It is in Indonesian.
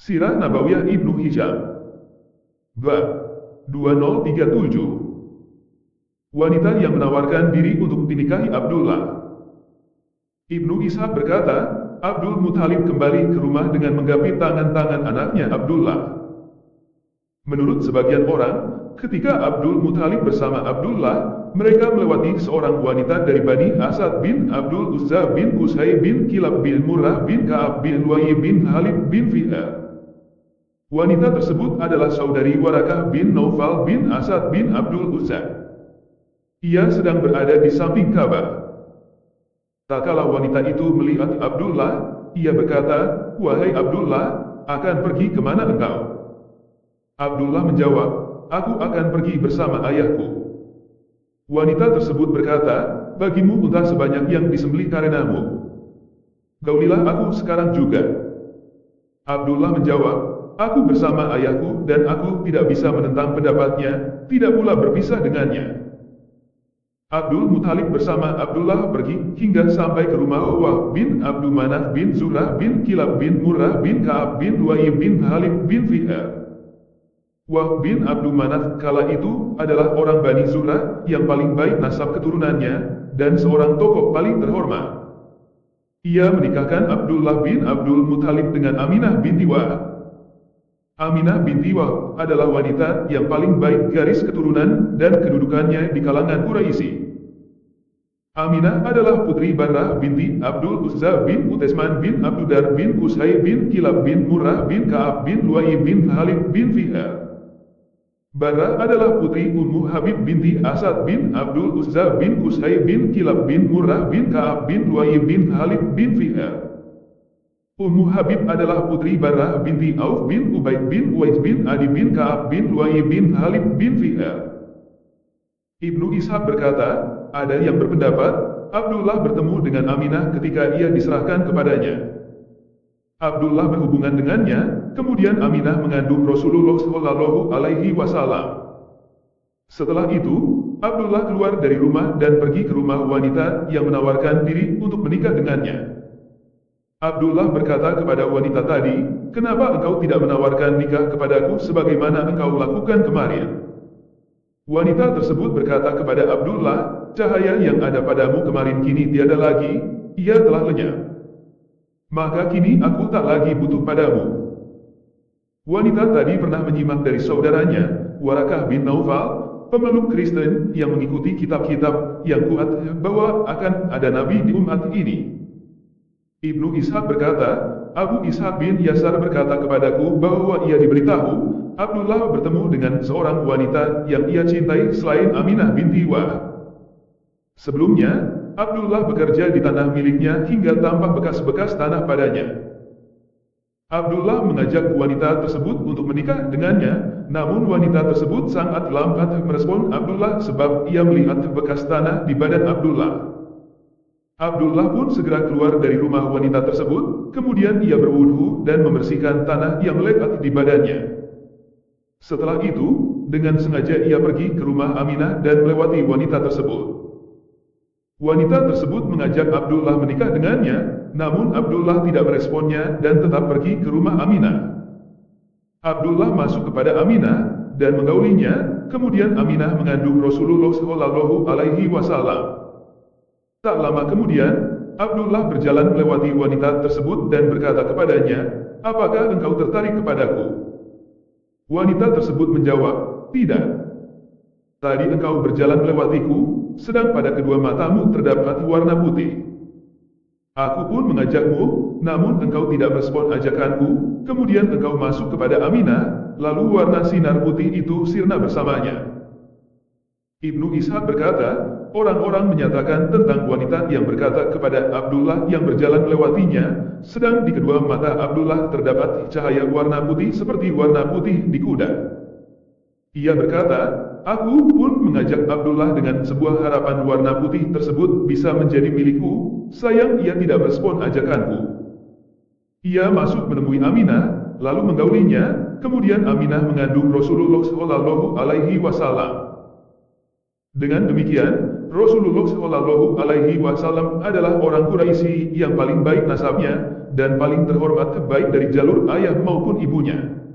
Sirah Nabawiyah Ibnu Hisham. Bab 2037. Wanita yang menawarkan diri untuk dinikahi Abdullah. Ibnu Ishaq berkata, Abdul Muthalib kembali ke rumah dengan menggapit tangan-tangan anaknya Abdullah. Menurut sebagian orang, ketika Abdul Muthalib bersama Abdullah, mereka melewati seorang wanita dari Bani Asad bin Abdul Uzza bin Qusay bin Kilab bin Murrah bin Ka'ab bin Lu'ay bin Halib bin Fi'ar. Wanita tersebut adalah saudari Warakah bin Naufal bin Asad bin Abdul Uzza. Ia sedang berada di samping Ka'bah. Tatkala wanita itu melihat Abdullah, ia berkata, "Wahai Abdullah, akan pergi kemana engkau?" Abdullah menjawab, "Aku akan pergi bersama ayahku." Wanita tersebut berkata, "Bagimu unta sebanyak yang disembelih karenamu. Gaulilah aku sekarang juga." Abdullah menjawab, "Aku bersama ayahku dan aku tidak bisa menentang pendapatnya, tidak pula berpisah dengannya." Abdul Muthalib bersama Abdullah pergi hingga sampai ke rumah Wahb bin Abdul Manaf bin Zurah bin Kilab bin Murrah bin Ka'ab bin Lu'ay bin Halib bin Fi'ar. Wahb bin Abdul Manaf kala itu adalah orang Bani Zurah yang paling baik nasab keturunannya dan seorang tokoh paling terhormat. Ia menikahkan Abdullah bin Abdul Muthalib dengan Aminah binti Wahb. Aminah binti Wahb adalah wanita yang paling baik garis keturunan dan kedudukannya di kalangan Quraisy. Aminah adalah putri Barrah binti Abdul Uzza bin Utesman bin Abdudar bin Qusay bin Kilab bin Murrah bin Ka'ab bin Lu'ay bin Halib bin Fi'ar. Barrah adalah putri Ummu Habib binti Asad bin Abdul Uzza bin Qusay bin Kilab bin Murrah bin Ka'ab bin Lu'ay bin Halib bin Fi'ar. Ummu Habib adalah putri Barrah binti Auf bin Ubaid bin Uwais bin Adi bin Ka'ab bin Lu'ay bin Halib bin Fi'ar. Ibnu Ishaq berkata, ada yang berpendapat, Abdullah bertemu dengan Aminah ketika ia diserahkan kepadanya. Abdullah berhubungan dengannya, kemudian Aminah mengandung Rasulullah Shallallahu Alaihi Wasallam. Setelah itu, Abdullah keluar dari rumah dan pergi ke rumah wanita yang menawarkan diri untuk menikah dengannya. Abdullah berkata kepada wanita tadi, "Kenapa engkau tidak menawarkan nikah kepadaku sebagaimana engkau lakukan kemarin?" Wanita tersebut berkata kepada Abdullah, "Cahaya yang ada padamu kemarin kini tiada lagi, ia telah lenyap. Maka kini aku tak lagi butuh padamu." Wanita tadi pernah menyimak dari saudaranya, Warakah bin Naufal, pemeluk Kristen yang mengikuti kitab-kitab yang kuat bahwa akan ada nabi di umat ini. Ibnu Ishaq berkata, Abu Ishaq bin Yasar berkata kepadaku bahwa ia diberitahu, Abdullah bertemu dengan seorang wanita yang ia cintai selain Aminah binti Wahb. Sebelumnya, Abdullah bekerja di tanah miliknya hingga tampak bekas-bekas tanah padanya. Abdullah mengajak wanita tersebut untuk menikah dengannya, namun wanita tersebut sangat lambat merespon Abdullah sebab ia melihat bekas tanah di badan Abdullah. Abdullah pun segera keluar dari rumah wanita tersebut, kemudian ia berwudu dan membersihkan tanah yang lekat di badannya. Setelah itu, dengan sengaja ia pergi ke rumah Aminah dan melewati wanita tersebut. Wanita tersebut mengajak Abdullah menikah dengannya, namun Abdullah tidak meresponnya dan tetap pergi ke rumah Aminah. Abdullah masuk kepada Aminah dan menggaulinya, kemudian Aminah mengandung Rasulullah Shallallahu Alaihi Wasallam. Tak lama kemudian, Abdullah berjalan melewati wanita tersebut dan berkata kepadanya, "Apakah engkau tertarik kepadaku?" Wanita tersebut menjawab, "Tidak. Tadi engkau berjalan melewatiku, sedang pada kedua matamu terdapat warna putih. Aku pun mengajakmu, namun engkau tidak merespon ajakanku, kemudian engkau masuk kepada Aminah, lalu warna sinar putih itu sirna bersamanya." Ibnu Ishaq berkata, orang-orang menyatakan tentang wanita yang berkata kepada Abdullah yang berjalan melewatinya, sedang di kedua mata Abdullah terdapat cahaya warna putih seperti warna putih di kuda. Ia berkata, "Aku pun mengajak Abdullah dengan sebuah harapan warna putih tersebut bisa menjadi milikku, sayang ia tidak merespon ajakanku." Ia masuk menemui Aminah, lalu menggaulinya, kemudian Aminah mengandung Rasulullah Shallallahu Alaihi Wasallam. Dengan demikian, Rasulullah Shallallahu Alaihi Wasallam adalah orang Quraisy yang paling baik nasabnya, dan paling terhormat baik dari jalur ayah maupun ibunya.